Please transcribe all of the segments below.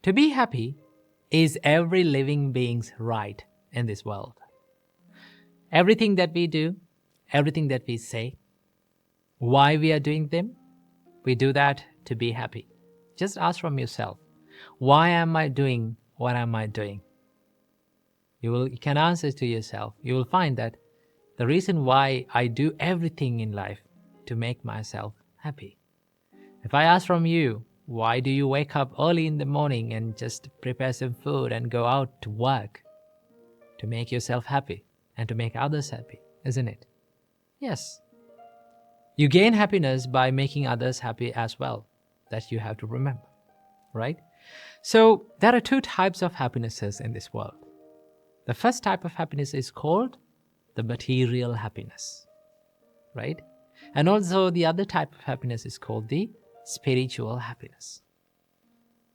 To be happy is every living being's right in this world. Everything that we do, everything that we say, why we are doing them, we do that to be happy. Just ask from yourself, why am I doing what am I doing? You can answer to yourself. You will find that the reason why I do everything in life to make myself happy. If I ask from you, why do you wake up early in the morning and just prepare some food and go out to work? To make yourself happy and to make others happy, isn't it? Yes. You gain happiness by making others happy as well. That you have to remember, right? So there are two types of happinesses in this world. The first type of happiness is called the material happiness, right? And also the other type of happiness is called the spiritual happiness.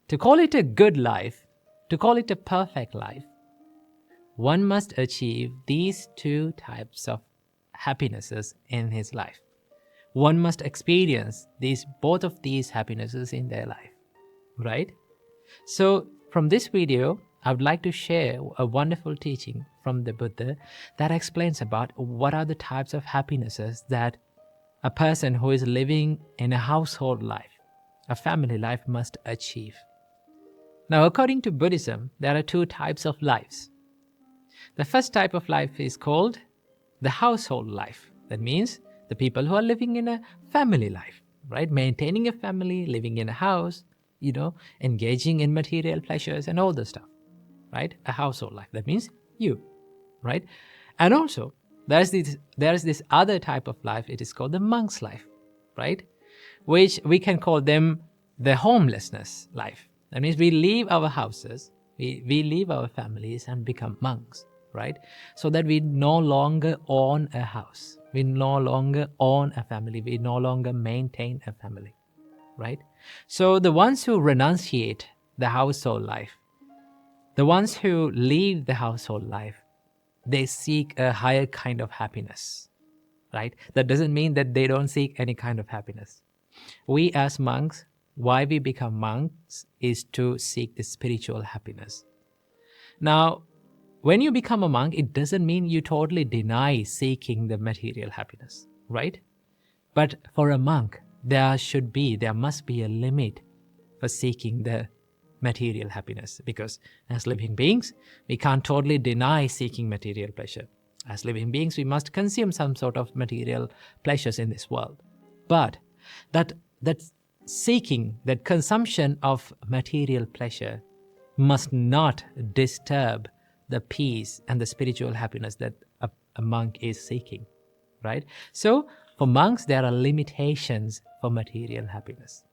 To call it a good life, to call it a perfect life, one must achieve these two types of happinesses in his life. One must experience both of these happinesses in their life, right? So from this video, I would like to share a wonderful teaching from the Buddha that explains about what are the types of happinesses that a person who is living in a household life, a family life, must achieve. Now, according to Buddhism, there are two types of lives. The first type of life is called the household life. That means the people who are living in a family life, right? Maintaining a family, living in a house, engaging in material pleasures and all the stuff, right? A household life. That means you, right? And also, there's this other type of life. It is called the monk's life, right? Which we can call them the homelessness life. That means we leave our houses, we leave our families and become monks, right? So that we no longer own a house. We no longer own a family. We no longer maintain a family, right? So the ones who renunciate the household life, the ones who leave the household life, they seek a higher kind of happiness, right? That doesn't mean that they don't seek any kind of happiness. We as monks, why we become monks is to seek the spiritual happiness. Now, when you become a monk, it doesn't mean you totally deny seeking the material happiness, right? But for a monk, there must be a limit for seeking the material happiness, because as living beings, we can't totally deny seeking material pleasure. As living beings, we must consume some sort of material pleasures in this world. But that seeking, that consumption of material pleasure must not disturb the peace and the spiritual happiness that a monk is seeking, right? So for monks, there are limitations for material happiness,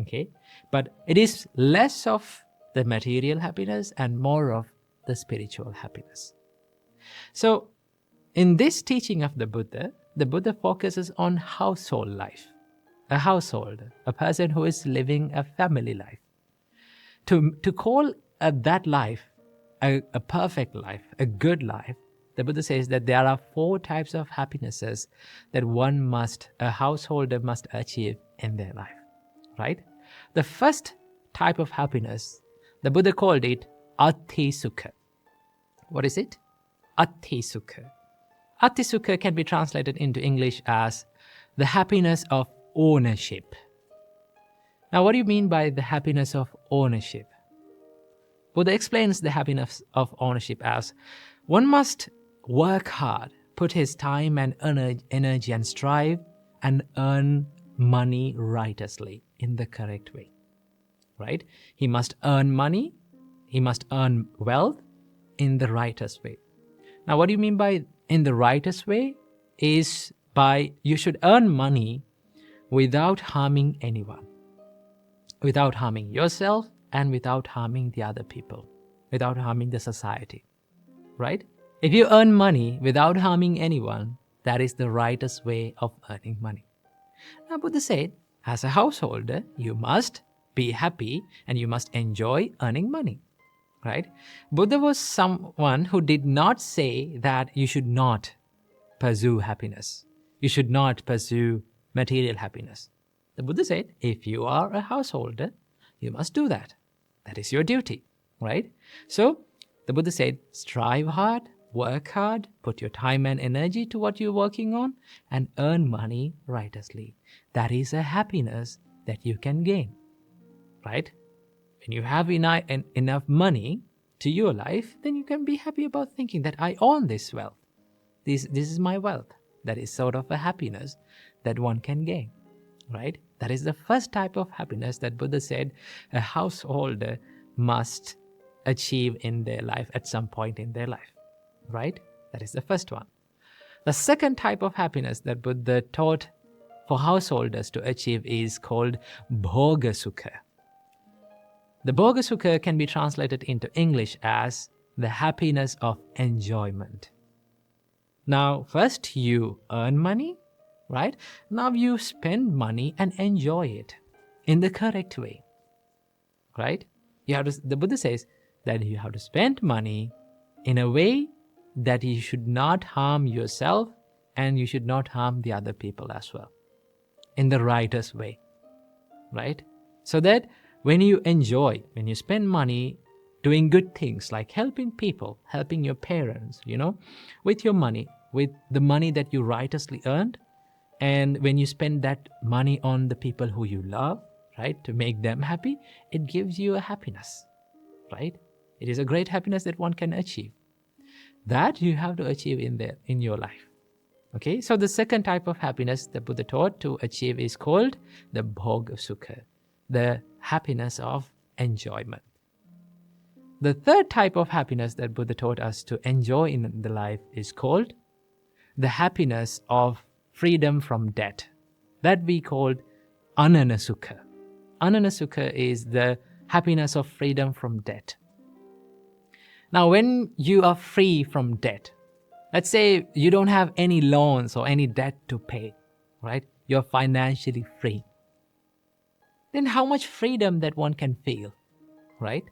okay? But it is less of the material happiness and more of the spiritual happiness. So in this teaching of the Buddha focuses on household life, a household, a person who is living a family life. To call that life a perfect life, a good life, the Buddha says that there are 4 types of happinesses that a householder must achieve in their life, right? The first type of happiness, the Buddha called it Arthisuka. What is it? Arthisuka. Arthisuka can be translated into English as the happiness of ownership. Now, what do you mean by the happiness of ownership? Buddha explains the happiness of ownership as one must work hard, put his time and energy and strive and earn money righteously in the correct way, right? He must earn money, he must earn wealth in the righteous way. Now, what do you mean by in the righteous way? Is by you should earn money without harming anyone, without harming yourself and without harming the other people, without harming the society, right? If you earn money without harming anyone, that is the righteous way of earning money. Now, Buddha said, as a householder, you must be happy and you must enjoy earning money, right? Buddha was someone who did not say that you should not pursue happiness. You should not pursue material happiness. The Buddha said, if you are a householder, you must do that. That is your duty, right? So the Buddha said, strive hard, work hard, put your time and energy to what you're working on, and earn money righteously. That is a happiness that you can gain, right? When you have enough money to your life, then you can be happy about thinking that I own this wealth. This is my wealth. That is sort of a happiness that one can gain, right? That is the first type of happiness that Buddha said a householder must achieve in their life at some point in their life, right? That is the first one. The second type of happiness that Buddha taught for householders to achieve is called Bogasuka. The Bogasuka can be translated into English as the happiness of enjoyment. Now, first you earn money, right? Now you spend money and enjoy it in the correct way, right? The Buddha says that you have to spend money in a way that you should not harm yourself and you should not harm the other people as well, in the righteous way, right? So that when you spend money doing good things like helping people, helping your parents, with your money, with the money that you righteously earned, and when you spend that money on the people who you love, right, to make them happy, it gives you a happiness, right? It is a great happiness that one can achieve. That you have to achieve in your life. Okay, so the second type of happiness the Buddha taught to achieve is called the Bogasuka, the happiness of enjoyment. The third type of happiness that Buddha taught us to enjoy in the life is called the happiness of freedom from debt. That we called Ananasuka. Ananasuka is the happiness of freedom from debt. Now, when you are free from debt, let's say you don't have any loans or any debt to pay, right? You're financially free. Then how much freedom that one can feel, right?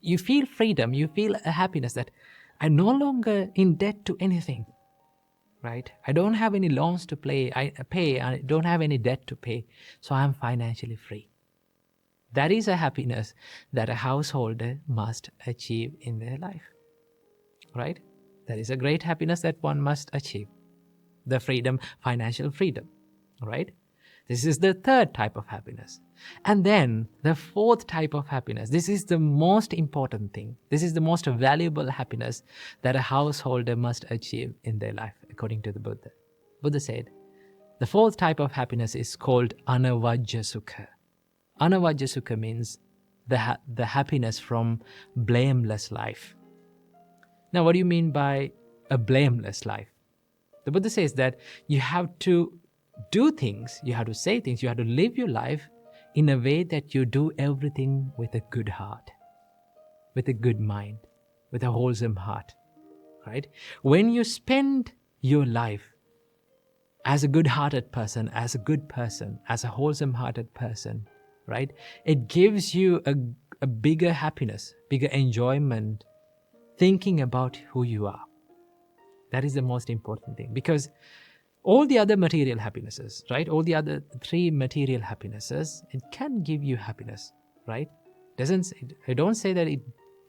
You feel freedom, you feel a happiness that I'm no longer in debt to anything, right? I don't have any loans to pay, I don't have any debt to pay, so I'm financially free. That is a happiness that a householder must achieve in their life, right? That is a great happiness that one must achieve. The freedom, financial freedom, right? This is the third type of happiness. And then the fourth type of happiness, this is the most important thing. This is the most valuable happiness that a householder must achieve in their life, according to the Buddha. Buddha said, the fourth type of happiness is called Anavajasuka. Anavajasuka means the happiness from blameless life. Now, what do you mean by a blameless life? The Buddha says that you have to do things, you have to say things, you have to live your life in a way that you do everything with a good heart, with a good mind, with a wholesome heart, right? When you spend your life as a good-hearted person, as a good person, as a wholesome-hearted person, right? It gives you a bigger happiness, bigger enjoyment, thinking about who you are. That is the most important thing, because all the other material happinesses, right? All the other three material happinesses, it can give you happiness, right? I don't say that it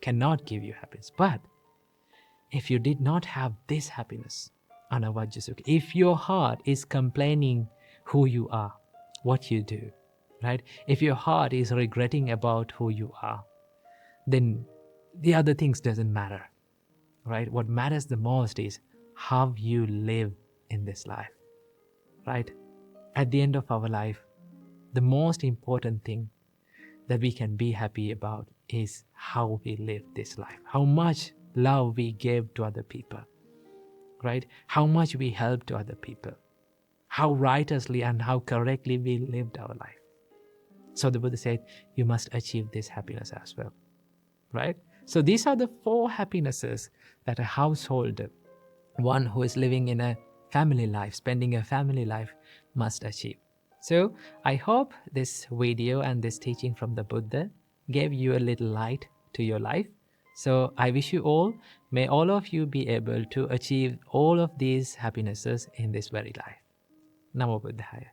cannot give you happiness, but if you did not have this happiness, Anavajasuka, if your heart is complaining who you are, what you do, right? If your heart is regretting about who you are, then the other things doesn't matter, right? What matters the most is how you live in this life, right? At the end of our life, the most important thing that we can be happy about is how we live this life, how much love we gave to other people, right? How much we helped to other people, how righteously and how correctly we lived our life. So the Buddha said, you must achieve this happiness as well, right? So these are the four happinesses that a householder, one who is living in a family life, spending a family life, must achieve. So I hope this video and this teaching from the Buddha gave you a little light to your life. So I wish you all, may all of you be able to achieve all of these happinesses in this very life. Namo Buddhaya.